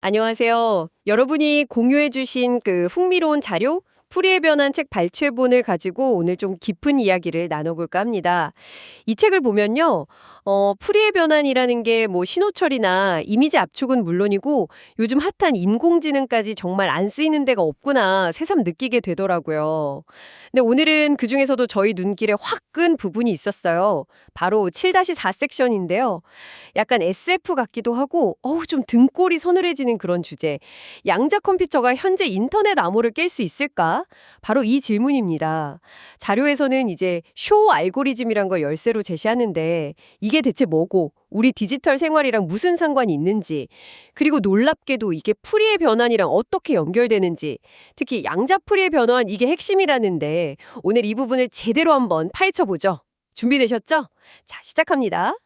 안녕하세요. 여러분이 공유해주신 그 흥미로운 자료, 풀이에 변한 책 발췌본을 가지고 오늘 좀 깊은 이야기를 나눠볼까 합니다. 이 책을 보면요, 풀이의 변환이라는 게 뭐 신호철이나 이미지 압축은 물론이고 요즘 핫한 인공지능까지 정말 안 쓰이는 데가 없구나 새삼 느끼게 되더라고요. 근데 오늘은 그중에서도 저희 눈길에 확 끈 부분이 있었어요. 바로 7-4 섹션인데요. 약간 SF 같기도 하고 좀 등골이 서늘해지는 그런 주제. 양자 컴퓨터가 현재 인터넷 암호를 깰 수 있을까? 바로 이 질문입니다. 자료에서는 이제 쇼 알고리즘이란 걸 열쇠로 제시하는데 이게 대체 뭐고 우리 디지털 생활이랑 무슨 상관이 있는지, 그리고 놀랍게도 이게 풀이의 변환이랑 어떻게 연결되는지, 특히 양자풀이의 변환 이게 핵심이라는데 오늘 이 부분을 제대로 한번 파헤쳐 보죠. 준비되셨죠? 자, 시작합니다.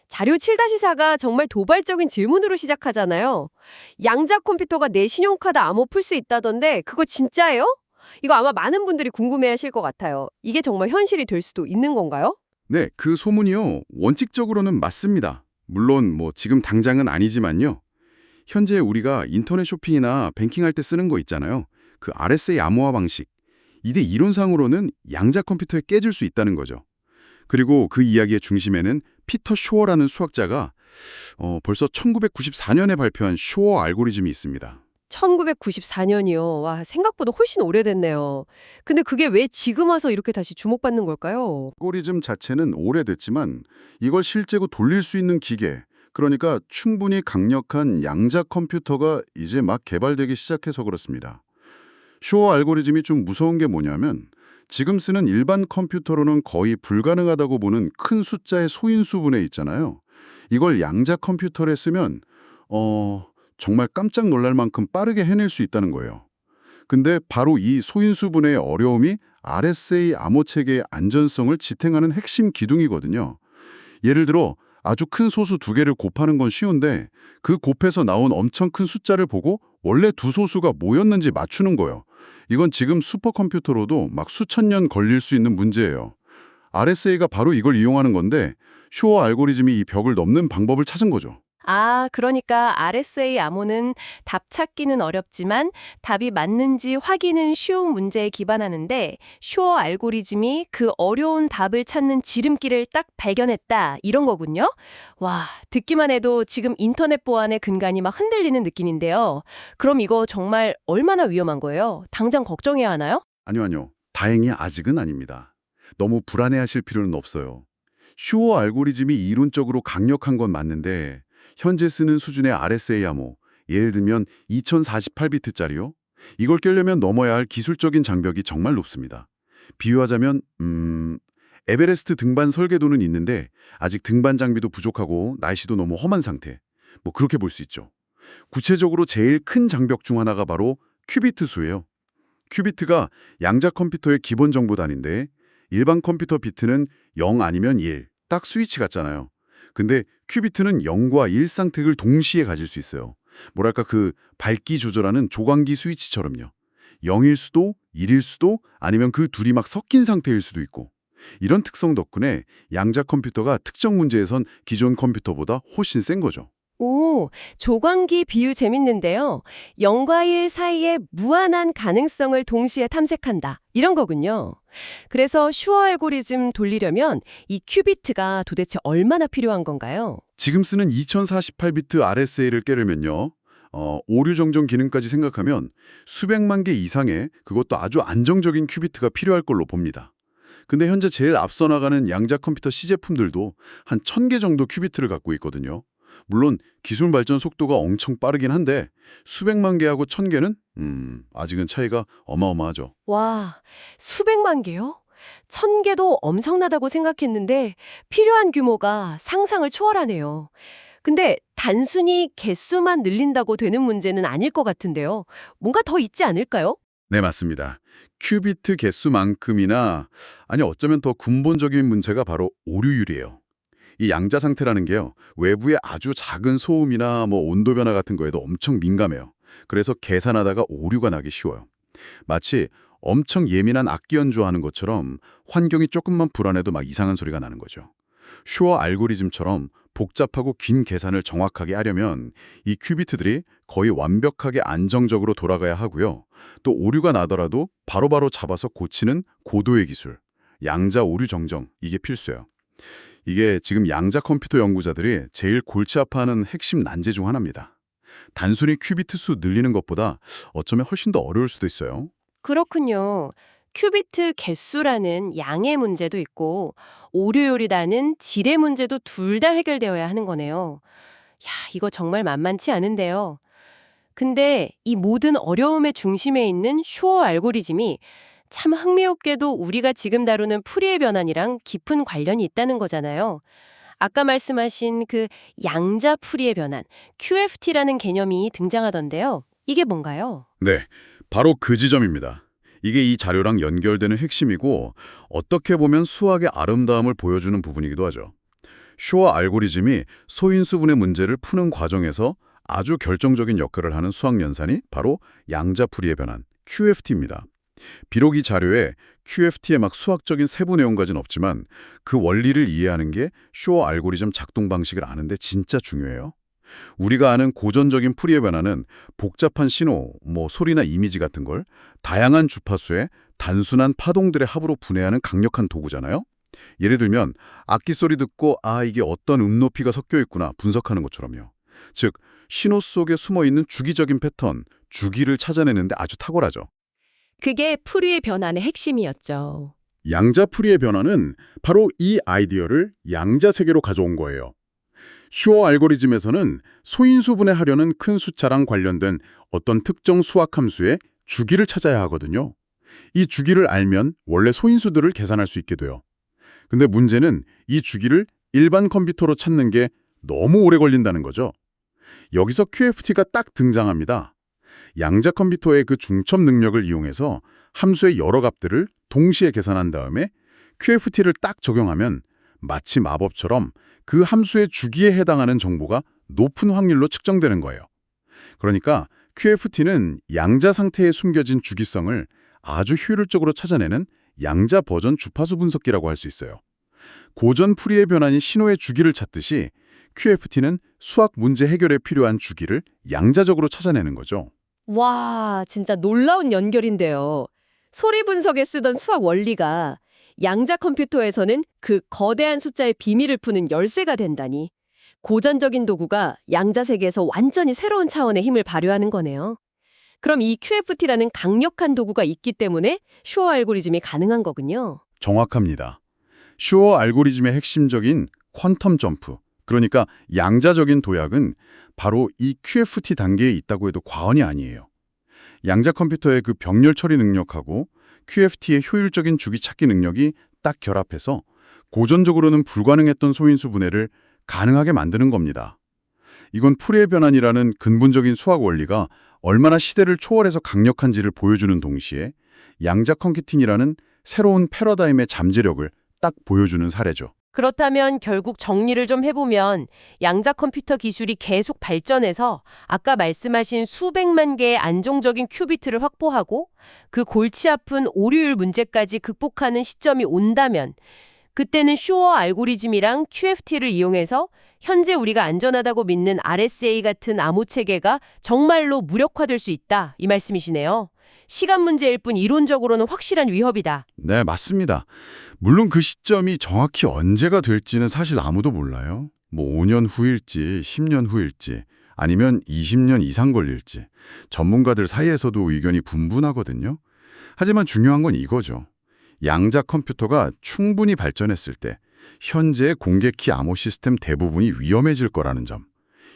자료 7-4가 정말 도발적인 질문으로 시작하잖아요. 양자 컴퓨터가 내 신용카드 암호 풀 수 있다던데 그거 진짜예요? 이거 아마 많은 분들이 궁금해하실 것 같아요. 이게 정말 현실이 될 수도 있는 건가요? 네, 그 소문이요. 원칙적으로는 맞습니다. 물론 지금 당장은 아니지만요. 현재 우리가 인터넷 쇼핑이나 뱅킹할 때 쓰는 거 있잖아요. 그 RSA 암호화 방식. 이게 이론상으로는 양자 컴퓨터에 깨질 수 있다는 거죠. 그리고 그 이야기의 중심에는 피터 쇼어라는 수학자가 벌써 1994년에 발표한 쇼어 알고리즘이 있습니다. 1994년이요. 와, 생각보다 훨씬 오래됐네요. 근데 그게 왜 지금 와서 이렇게 다시 주목받는 걸까요? 알고리즘 자체는 오래됐지만 이걸 실제로 돌릴 수 있는 기계, 그러니까 충분히 강력한 양자 컴퓨터가 이제 막 개발되기 시작해서 그렇습니다. 쇼어 알고리즘이 좀 무서운 게 뭐냐면 지금 쓰는 일반 컴퓨터로는 거의 불가능하다고 보는 큰 숫자의 소인수분해 있잖아요. 이걸 양자 컴퓨터에 쓰면 정말 깜짝 놀랄 만큼 빠르게 해낼 수 있다는 거예요. 근데 바로 이 소인수분해의 어려움이 RSA 암호 체계의 안전성을 지탱하는 핵심 기둥이거든요. 예를 들어 아주 큰 소수 두 개를 곱하는 건 쉬운데 그 곱해서 나온 엄청 큰 숫자를 보고 원래 두 소수가 뭐였는지 맞추는 거예요. 이건 지금 슈퍼컴퓨터로도 막 수천 년 걸릴 수 있는 문제예요. RSA가 바로 이걸 이용하는 건데 쇼어 알고리즘이 이 벽을 넘는 방법을 찾은 거죠. 아, 그러니까 RSA 암호는 답 찾기는 어렵지만 답이 맞는지 확인은 쉬운 문제에 기반하는데 쇼어 알고리즘이 그 어려운 답을 찾는 지름길을 딱 발견했다. 이런 거군요. 와, 듣기만 해도 지금 인터넷 보안의 근간이 막 흔들리는 느낌인데요. 그럼 이거 정말 얼마나 위험한 거예요? 당장 걱정해야 하나요? 아니요. 다행히 아직은 아닙니다. 너무 불안해하실 필요는 없어요. 쇼어 알고리즘이 이론적으로 강력한 건 맞는데 현재 쓰는 수준의 RSA 암호, 예를 들면 2048비트짜리요? 이걸 깨려면 넘어야 할 기술적인 장벽이 정말 높습니다. 비유하자면 에베레스트 등반 설계도는 있는데 아직 등반 장비도 부족하고 날씨도 너무 험한 상태. 그렇게 볼 수 있죠. 구체적으로 제일 큰 장벽 중 하나가 바로 큐비트 수예요. 큐비트가 양자 컴퓨터의 기본 정보 단위인데 일반 컴퓨터 비트는 0 아니면 1, 딱 스위치 같잖아요. 근데 큐비트는 0과 1 상태를 동시에 가질 수 있어요. 뭐랄까 그 밝기 조절하는 조광기 스위치처럼요. 0일 수도, 1일 수도, 아니면 그 둘이 막 섞인 상태일 수도 있고. 이런 특성 덕분에 양자 컴퓨터가 특정 문제에선 기존 컴퓨터보다 훨씬 센 거죠. 오, 조광기 비유 재밌는데요. 0과 1 사이에 무한한 가능성을 동시에 탐색한다. 이런 거군요. 그래서 슈어 알고리즘 돌리려면 이 큐비트가 도대체 얼마나 필요한 건가요? 지금 쓰는 2048비트 RSA를 깨려면요. 오류 정정 기능까지 생각하면 수백만 개 이상의 그것도 아주 안정적인 큐비트가 필요할 걸로 봅니다. 근데 현재 제일 앞서 나가는 양자 컴퓨터 시제품들도 한 1000개 정도 큐비트를 갖고 있거든요. 물론 기술 발전 속도가 엄청 빠르긴 한데 수백만 개하고 1000개는 아직은 차이가 어마어마하죠. 와, 수백만 개요? 1000개도 엄청나다고 생각했는데 필요한 규모가 상상을 초월하네요. 근데 단순히 개수만 늘린다고 되는 문제는 아닐 것 같은데요. 뭔가 더 있지 않을까요? 네, 맞습니다. 큐비트 개수만큼이나 아니 어쩌면 더 근본적인 문제가 바로 오류율이에요. 이 양자 상태라는 게요. 외부의 아주 작은 소음이나 온도 변화 같은 거에도 엄청 민감해요. 그래서 계산하다가 오류가 나기 쉬워요. 마치 엄청 예민한 악기 연주하는 것처럼 환경이 조금만 불안해도 막 이상한 소리가 나는 거죠. 슈어 알고리즘처럼 복잡하고 긴 계산을 정확하게 하려면 이 큐비트들이 거의 완벽하게 안정적으로 돌아가야 하고요. 또 오류가 나더라도 바로바로 잡아서 고치는 고도의 기술, 양자 오류 정정, 이게 필수예요. 이게 지금 양자 컴퓨터 연구자들이 제일 골치 아파하는 핵심 난제 중 하나입니다. 단순히 큐비트 수 늘리는 것보다 어쩌면 훨씬 더 어려울 수도 있어요. 그렇군요. 큐비트 개수라는 양의 문제도 있고 오류율이라는 질의 문제도 둘 다 해결되어야 하는 거네요. 야, 이거 정말 만만치 않은데요. 근데 이 모든 어려움의 중심에 있는 슈어 알고리즘이 참 흥미롭게도 우리가 지금 다루는 풀이의 변환이랑 깊은 관련이 있다는 거잖아요. 아까 말씀하신 그 양자 풀이의 변환, QFT라는 개념이 등장하던데요. 이게 뭔가요? 네, 바로 그 지점입니다. 이게 이 자료랑 연결되는 핵심이고 어떻게 보면 수학의 아름다움을 보여주는 부분이기도 하죠. 슈어 알고리즘이 소인수분해 문제를 푸는 과정에서 아주 결정적인 역할을 하는 수학 연산이 바로 양자풀이의 변환, QFT입니다. 비록 이 자료에 QFT의 막 수학적인 세부 내용까지는 없지만 그 원리를 이해하는 게 슈어 알고리즘 작동 방식을 아는 데 진짜 중요해요. 우리가 아는 고전적인 풀이의 변화는 복잡한 신호, 소리나 이미지 같은 걸 다양한 주파수의 단순한 파동들의 합으로 분해하는 강력한 도구잖아요. 예를 들면 악기 소리 듣고 이게 어떤 높이가 섞여 있구나 분석하는 것처럼요. 즉 신호 속에 숨어있는 주기적인 패턴, 주기를 찾아내는데 아주 탁월하죠. 그게 풀이의 변환의 핵심이었죠. 양자풀이의 변화는 바로 이 아이디어를 양자세계로 가져온 거예요. 슈어 알고리즘에서는 소인수분해 하려는 큰 숫자랑 관련된 어떤 특정 수학 함수의 주기를 찾아야 하거든요. 이 주기를 알면 원래 소인수들을 계산할 수 있게 돼요. 근데 문제는 이 주기를 일반 컴퓨터로 찾는 게 너무 오래 걸린다는 거죠. 여기서 QFT가 딱 등장합니다. 양자 컴퓨터의 그 중첩 능력을 이용해서 함수의 여러 값들을 동시에 계산한 다음에 QFT를 딱 적용하면 마치 마법처럼 그 함수의 주기에 해당하는 정보가 높은 확률로 측정되는 거예요. 그러니까 QFT는 양자 상태에 숨겨진 주기성을 아주 효율적으로 찾아내는 양자 버전 주파수 분석기라고 할 수 있어요. 고전 풀이의 변환이 신호의 주기를 찾듯이 QFT는 수학 문제 해결에 필요한 주기를 양자적으로 찾아내는 거죠. 와, 진짜 놀라운 연결인데요. 소리 분석에 쓰던 수학 원리가 양자 컴퓨터에서는 그 거대한 숫자의 비밀을 푸는 열쇠가 된다니. 고전적인 도구가 양자 세계에서 완전히 새로운 차원의 힘을 발휘하는 거네요. 그럼 이 QFT라는 강력한 도구가 있기 때문에 슈어 알고리즘이 가능한 거군요. 정확합니다. 슈어 알고리즘의 핵심적인 퀀텀 점프, 그러니까 양자적인 도약은 바로 이 QFT 단계에 있다고 해도 과언이 아니에요. 양자 컴퓨터의 그 병렬 처리 능력하고 QFT의 효율적인 주기 찾기 능력이 딱 결합해서 고전적으로는 불가능했던 소인수 분해를 가능하게 만드는 겁니다. 이건 풀이의 변환이라는 근본적인 수학 원리가 얼마나 시대를 초월해서 강력한지를 보여주는 동시에 양자 컴퓨팅이라는 새로운 패러다임의 잠재력을 딱 보여주는 사례죠. 그렇다면 결국 정리를 좀 해보면 양자 컴퓨터 기술이 계속 발전해서 아까 말씀하신 수백만 개의 안정적인 큐비트를 확보하고 그 골치 아픈 오류율 문제까지 극복하는 시점이 온다면 그때는 슈어 알고리즘이랑 QFT를 이용해서 현재 우리가 안전하다고 믿는 RSA 같은 암호 체계가 정말로 무력화될 수 있다 이 말씀이시네요. 시간 문제일 뿐 이론적으로는 확실한 위협이다. 네, 맞습니다. 물론 그 시점이 정확히 언제가 될지는 사실 아무도 몰라요. 5년 후일지, 10년 후일지, 아니면 20년 이상 걸릴지 전문가들 사이에서도 의견이 분분하거든요. 하지만 중요한 건 이거죠. 양자 컴퓨터가 충분히 발전했을 때 현재 공개키 암호 시스템 대부분이 위험해질 거라는 점.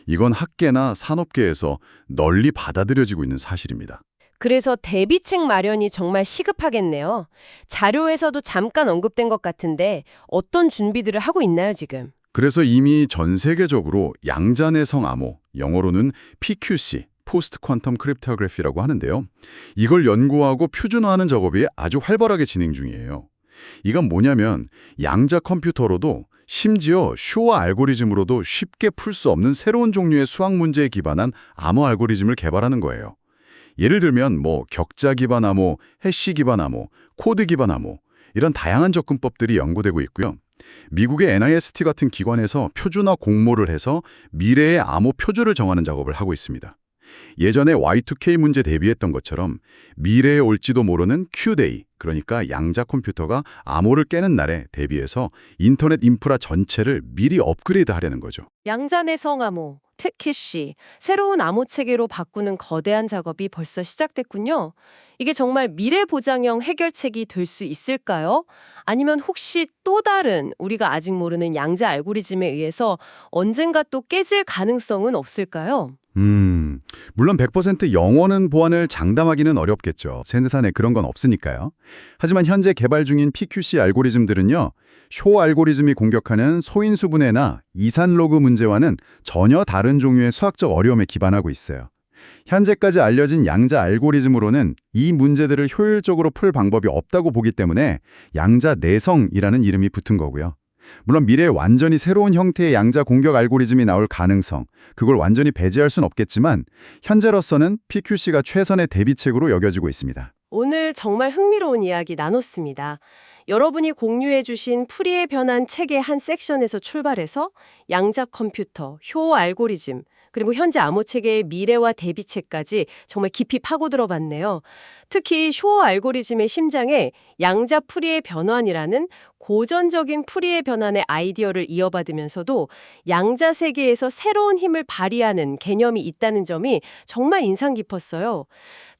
이건 학계나 산업계에서 널리 받아들여지고 있는 사실입니다. 그래서 대비책 마련이 정말 시급하겠네요. 자료에서도 잠깐 언급된 것 같은데 어떤 준비들을 하고 있나요, 지금? 그래서 이미 전 세계적으로 양자내성 암호, 영어로는 PQC, 포스트 퀀텀 크립토그래피라고 하는데요. 이걸 연구하고 표준화하는 작업이 아주 활발하게 진행 중이에요. 이건 뭐냐면 양자 컴퓨터로도 심지어 슈어 알고리즘으로도 쉽게 풀 수 없는 새로운 종류의 수학 문제에 기반한 암호 알고리즘을 개발하는 거예요. 예를 들면 격자 기반 암호, 해시 기반 암호, 코드 기반 암호 이런 다양한 접근법들이 연구되고 있고요. 미국의 NIST 같은 기관에서 표준화 공모를 해서 미래의 암호 표주를 정하는 작업을 하고 있습니다. 예전에 Y2K 문제 대비했던 것처럼 미래에 올지도 모르는 Q-Day, 그러니까 양자 컴퓨터가 암호를 깨는 날에 대비해서 인터넷 인프라 전체를 미리 업그레이드하려는 거죠. 양자내성 암호, 태키시, 새로운 암호 체계로 바꾸는 거대한 작업이 벌써 시작됐군요. 이게 정말 미래 보장형 해결책이 될 수 있을까요? 아니면 혹시 또 다른 우리가 아직 모르는 양자 알고리즘에 의해서 언젠가 또 깨질 가능성은 없을까요? 물론 100% 영원한 보안을 장담하기는 어렵겠죠. 생산에 그런 건 없으니까요. 하지만 현재 개발 중인 PQC 알고리즘들은요, 쇼 알고리즘이 공격하는 소인수분해나 이산로그 문제와는 전혀 다른 종류의 수학적 어려움에 기반하고 있어요. 현재까지 알려진 양자 알고리즘으로는 이 문제들을 효율적으로 풀 방법이 없다고 보기 때문에 양자 내성이라는 이름이 붙은 거고요. 물론 미래에 완전히 새로운 형태의 양자 공격 알고리즘이 나올 가능성, 그걸 완전히 배제할 순 없겠지만 현재로서는 PQC가 최선의 대비책으로 여겨지고 있습니다. 오늘 정말 흥미로운 이야기 나눴습니다. 여러분이 공유해 주신 풀이에 변한 책의 한 섹션에서 출발해서 양자 컴퓨터, 효 알고리즘, 그리고 현재 암호 체계의 미래와 대비책까지 정말 깊이 파고들어 봤네요. 특히 쇼 알고리즘의 심장에 양자 풀이의 변환이라는 고전적인 풀이의 변환의 아이디어를 이어받으면서도 양자 세계에서 새로운 힘을 발휘하는 개념이 있다는 점이 정말 인상 깊었어요.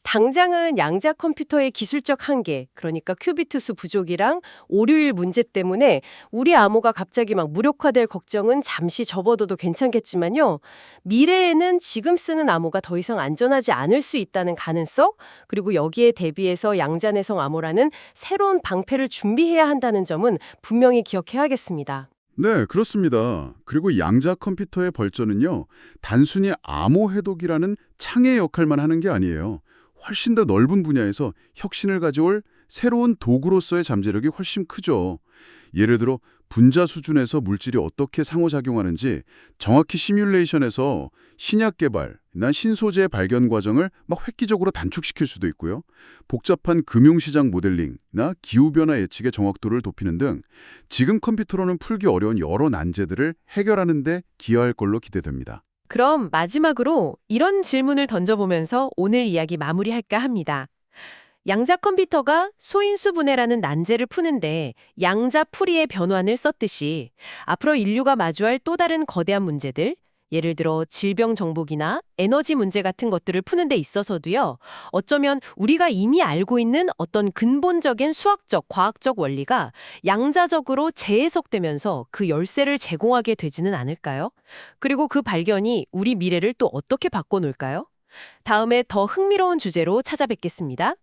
당장은 양자 컴퓨터의 기술적 한계, 그러니까 큐비트 수 부족이랑 오류일 문제 때문에 우리 암호가 갑자기 막 무력화될 걱정은 잠시 접어둬도 괜찮겠지만요. 미래에는 지금 쓰는 암호가 더 이상 안전하지 않을 수 있다는 가능성, 그리고 여기에 대비해서 양자내성 암호라는 새로운 방패를 준비해야 한다는 점은 분명히 기억해야겠습니다. 네, 그렇습니다. 그리고 양자 컴퓨터의 발전은요, 단순히 암호 해독이라는 창의 역할만 하는 게 아니에요. 훨씬 더 넓은 분야에서 혁신을 가져올 새로운 도구로서의 잠재력이 훨씬 크죠. 예를 들어 분자 수준에서 물질이 어떻게 상호작용하는지 정확히 시뮬레이션에서 신약 개발이나 신소재 발견 과정을 막 획기적으로 단축시킬 수도 있고요. 복잡한 금융시장 모델링이나 기후변화 예측의 정확도를 높이는 등 지금 컴퓨터로는 풀기 어려운 여러 난제들을 해결하는 데 기여할 걸로 기대됩니다. 그럼 마지막으로 이런 질문을 던져보면서 오늘 이야기 마무리할까 합니다. 양자 컴퓨터가 소인수분해라는 난제를 푸는데 양자 풀이의 변환을 썼듯이 앞으로 인류가 마주할 또 다른 거대한 문제들, 예를 들어 질병 정복이나 에너지 문제 같은 것들을 푸는 데 있어서도요. 어쩌면 우리가 이미 알고 있는 어떤 근본적인 수학적, 과학적 원리가 양자적으로 재해석되면서 그 열쇠를 제공하게 되지는 않을까요? 그리고 그 발견이 우리 미래를 또 어떻게 바꿔놓을까요? 다음에 더 흥미로운 주제로 찾아뵙겠습니다.